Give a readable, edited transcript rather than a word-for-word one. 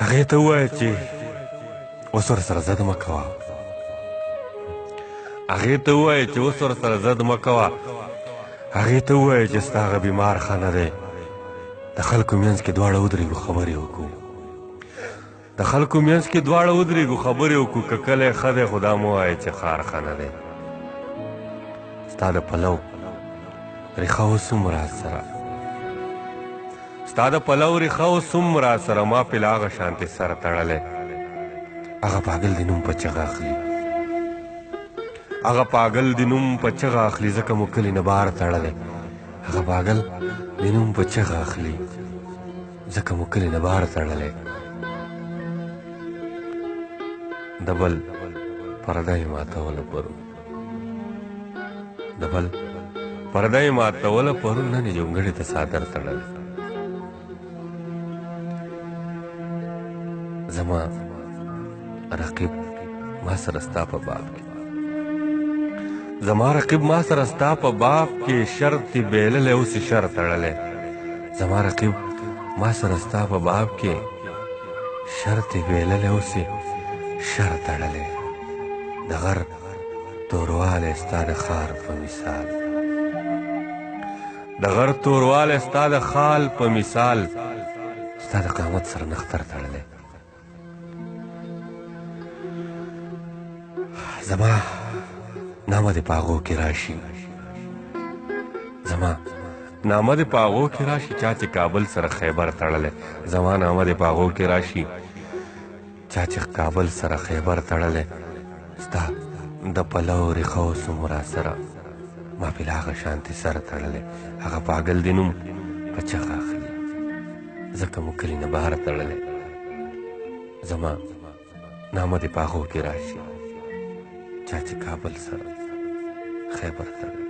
هغې ته ووایه چې اوس ورسره زد مه کوه هغې ته ووایه چې اوس ورسره زد مه کوه هغې ته ووایه چې ستا هغه بیمار ښه نه دی د خلکو منځ کې دواړه ودرېږو خبرې وکړو د خلکو منځ کې دواړه ودرېږو خبرې وکړو که کلی ښه دی خو دا مه وایه چې ښار ښه نه دی ستا د پلو ریښه اوس هم راسره ستا د پلو ریښه اوس هم راسره ما پې له هغه شانتې سر تړلی هغه پاګل د نوم په چغه اخلي هغه پاګل د نوم په چغه اخلي ځکه مو کلي نه بار تړلی هغه پاګل د نوم په چغه اخلي ځکه مو کلي نه بار تړلی د بل پرده یې ماتوله پرون د بل پرده یې ماتوله پرون نن یې جونګړې ته څادر تړلی زما رقیب ما سره ستا په باب کې زما رقیب ما سره ستا په باب کې شرط یې بیللی اوس یې شر تړلی زما رقیب ما سره ستا په باب کې شرط یې بیللی اوس یې شر تړلی د غر توروالی ستا د ښار په مثال د غر توروالی ستا د خال په مثال ستا د قامت سره نختر تړلی زما نامه دې په هغو کې راشي زما نامه دې په هغو کې راشي چا چې کابل سره خیبر تړلی زما نامه دې په هغو کې راشي چا چې کابل سره خیبر تړلی ستا د پلو ریښه اوس هم راسره ما پې له هغه شانتې سر تړلی هغه پاګل د نوم په چغه اخلي ځکه مو کلي نه بهر تړلی زما نامه دې په هغو کې راشي چا چې کابل سره خیبر تړلی